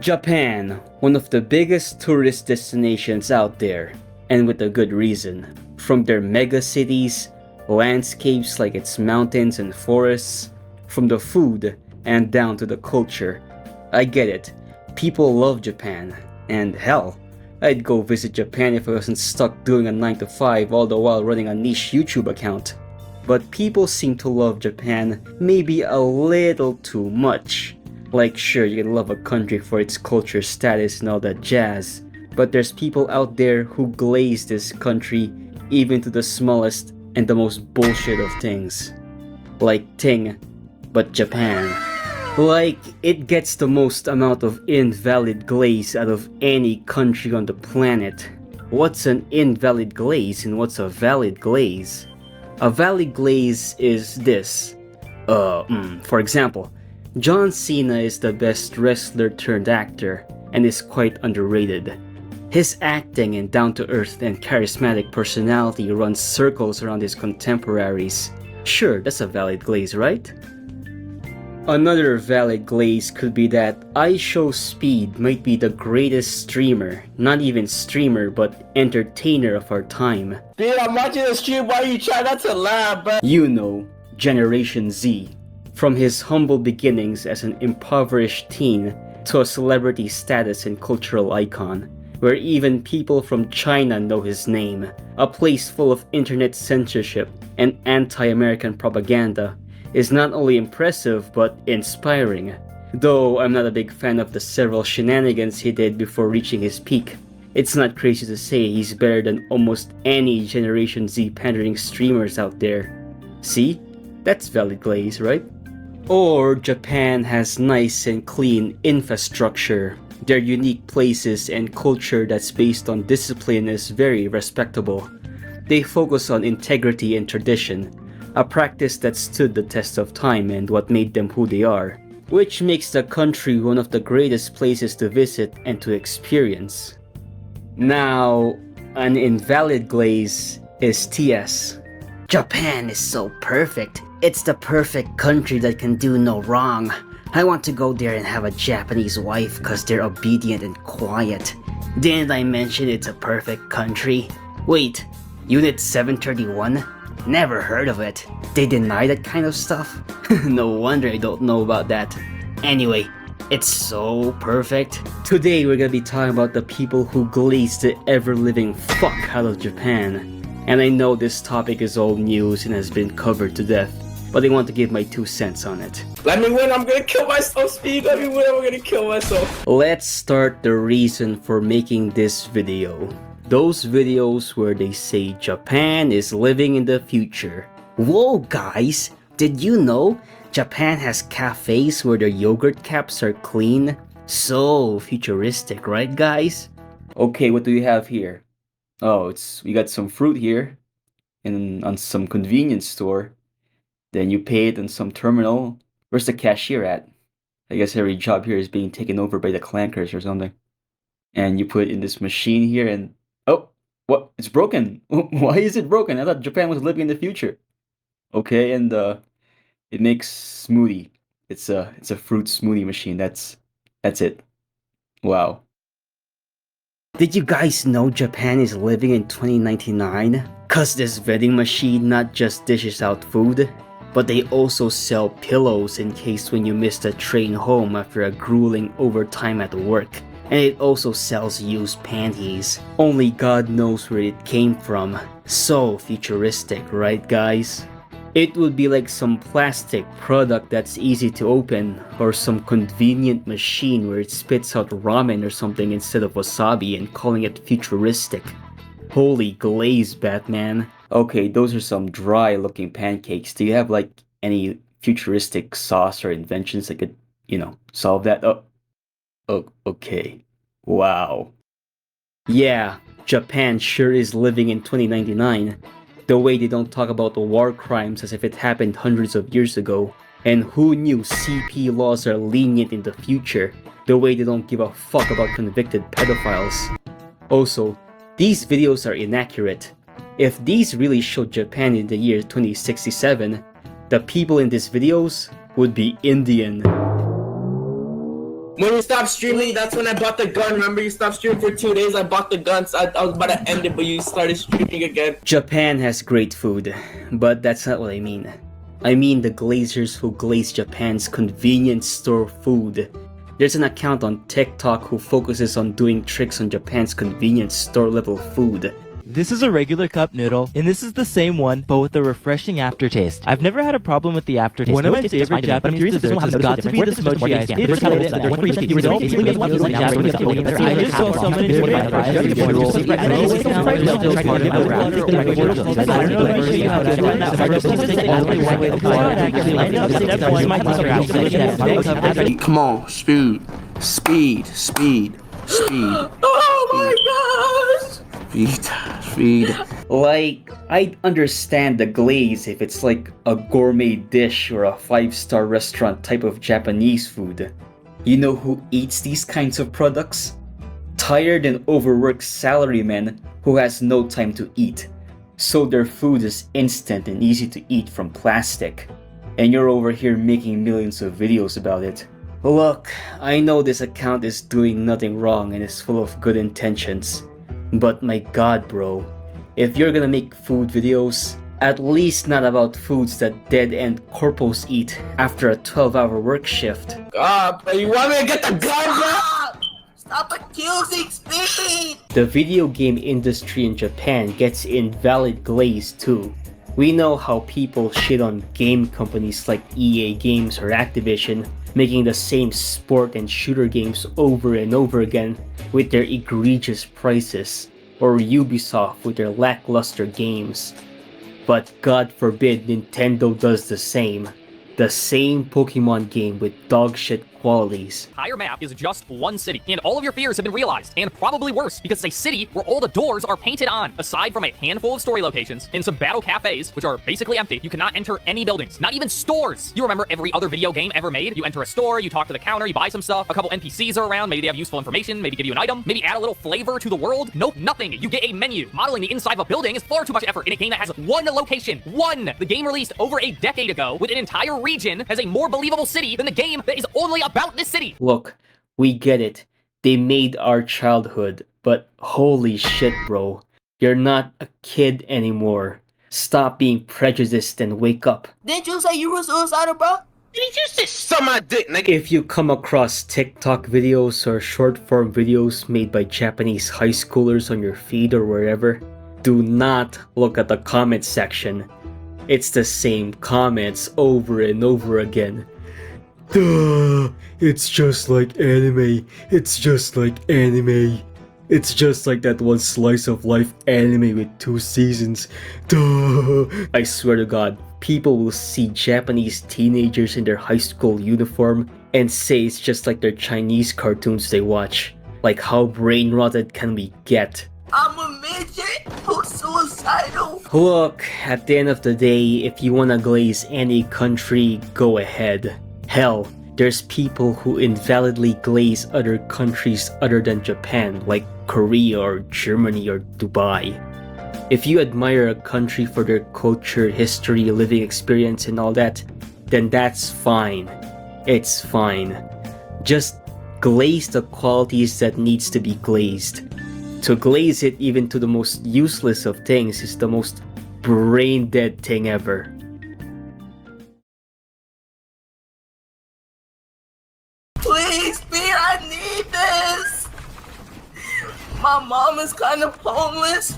Japan, one of the biggest tourist destinations out there, and with a good reason. From their mega cities, landscapes like its mountains and forests, from the food and down to the culture. I get it, people love Japan, and hell, I'd go visit Japan if I wasn't stuck doing a 9 to 5 all the while running a niche YouTube account. But people seem to love Japan maybe a little too much. Like, sure, you can love a country for its culture status and all that jazz, but there's people out there who glaze this country even to the smallest and the most bullshit of things. Like Ting, but Japan. Like, it gets the most amount of invalid glaze out of any country on the planet. What's an invalid glaze and what's a valid glaze? A valid glaze is this. For example, John Cena is the best wrestler turned actor and is quite underrated. His acting and down-to-earth and charismatic personality runs circles around his contemporaries. Sure, that's a valid glaze, right? Another valid glaze could be that IShowSpeed might be the greatest streamer, not even streamer, but entertainer of our time. Dude, I'm watching the stream while you try not to laugh, bro. You know, Generation Z. From his humble beginnings as an impoverished teen to a celebrity status and cultural icon, where even people from China know his name, a place full of internet censorship and anti-American propaganda, is not only impressive but inspiring. Though I'm not a big fan of the several shenanigans he did before reaching his peak, it's not crazy to say he's better than almost any Generation Z pandering streamers out there. See? That's valid glaze, right? Or Japan has nice and clean infrastructure. Their unique places and culture that's based on discipline is very respectable. They focus on integrity and tradition, a practice that stood the test of time and what made them who they are, which makes the country one of the greatest places to visit and to experience. Now, an invalid glaze is TS. Japan is so perfect. It's the perfect country that can do no wrong. I want to go there and have a Japanese wife cause they're obedient and quiet. Didn't I mention it's a perfect country? Wait, Unit 731? Never heard of it. They deny that kind of stuff? No wonder I don't know about that. Anyway, it's so perfect. Today we're gonna be talking about the people who glaze the ever-living fuck out of Japan. And I know this topic is old news and has been covered to death, but I want to give my 2 cents on it. Let me win, I'm gonna kill myself, Speed. Let me win, I'm gonna kill myself. Let's start the reason for making this video. Those videos where they say Japan is living in the future. Whoa guys, did you know Japan has cafes where their yogurt caps are clean? So futuristic, right guys? Okay, what do we have here? Oh, we got some fruit here on some convenience store. Then you pay it on some terminal. Where's the cashier at? I guess every job here is being taken over by the clankers or something. And you put it in this machine here and... Oh! What? It's broken! Why is it broken? I thought Japan was living in the future. Okay, and it makes smoothie. It's a fruit smoothie machine. That's it. Wow. Did you guys know Japan is living in 2099? Cause this vending machine not just dishes out food, but they also sell pillows in case when you miss the train home after a grueling overtime at work. And it also sells used panties. Only God knows where it came from. So futuristic, right guys? It would be like some plastic product that's easy to open, or some convenient machine where it spits out ramen or something instead of wasabi and calling it futuristic. Holy glaze, Batman. Okay, those are some dry looking pancakes. Do you have like any futuristic sauce or inventions that could, solve that? Oh, okay. Wow. Yeah, Japan sure is living in 2099. The way they don't talk about the war crimes as if it happened hundreds of years ago. And who knew CP laws are lenient in the future? The way they don't give a fuck about convicted pedophiles. Also, these videos are inaccurate. If these really showed Japan in the year 2067, the people in these videos would be Indian. When you stopped streaming, that's when I bought the gun. Remember, you stopped streaming for 2 days. I bought the guns. I was about to end it, but you started streaming again. Japan has great food, but that's not what I mean. I mean the glazers who glaze Japan's convenience store food. There's an account on TikTok who focuses on doing tricks on Japan's convenience store level food. This is a regular cup noodle, and this is the same one, but with a refreshing aftertaste. I've never had a problem with the aftertaste. One of my favorite Japanese desserts has got to be this mochi ice cream. I just saw someone in my fries and I don't know. Come on, speed. Oh my gosh! Speed. Like, I'd understand the glaze if it's like a gourmet dish or a 5-star restaurant type of Japanese food. You know who eats these kinds of products? Tired and overworked salarymen who has no time to eat. So their food is instant and easy to eat from plastic. And you're over here making millions of videos about it. Look, I know this account is doing nothing wrong and is full of good intentions. But my god, bro, if you're gonna make food videos, at least not about foods that dead-end corpos eat after a 12-hour work shift. God, bro, you want me to get the gun, bro? Stop accusing speed! The video game industry in Japan gets invalid glaze too. We know how people shit on game companies like EA Games or Activision, making the same sport and shooter games over and over again with their egregious prices, or Ubisoft with their lackluster games. But God forbid Nintendo does the same. The same Pokemon game with dogshit qualities. Entire map is just one city, and all of your fears have been realized, and probably worse, because it's a city where all the doors are painted on. Aside from a handful of story locations and some battle cafes, which are basically empty, you cannot enter any buildings, not even stores. You remember every other video game ever made? You enter a store, you talk to the counter, you buy some stuff, a couple NPCs are around, maybe they have useful information, maybe give you an item, maybe add a little flavor to the world. Nope, nothing. You get a menu. Modeling the inside of a building is far too much effort in a game that has one location. One! The game released over a decade ago with an entire region has a more believable city than the game that is only about this city. Look, we get it. They made our childhood, but holy shit, bro. You're not a kid anymore. Stop being prejudiced and wake up. Didn't you say you were suicidal, bro? Did you just suck my dick, nigga? If you come across TikTok videos or short-form videos made by Japanese high schoolers on your feed or wherever, do not look at the comment section. It's the same comments over and over again. Duh, it's just like anime. It's just like anime. It's just like that one slice of life anime with 2 seasons. Duh. I swear to God, people will see Japanese teenagers in their high school uniform and say it's just like their Chinese cartoons they watch. Like, how brain rotted can we get? I'm a midget who's suicidal. Look, at the end of the day, if you wanna glaze any country, go ahead. Hell, there's people who invalidly glaze other countries other than Japan, like Korea or Germany or Dubai. If you admire a country for their culture, history, living experience and all that, then that's fine. It's fine. Just glaze the qualities that needs to be glazed. To glaze it even to the most useless of things is the most brain-dead thing ever. Please, Speed, I need this. My mom is kind of homeless.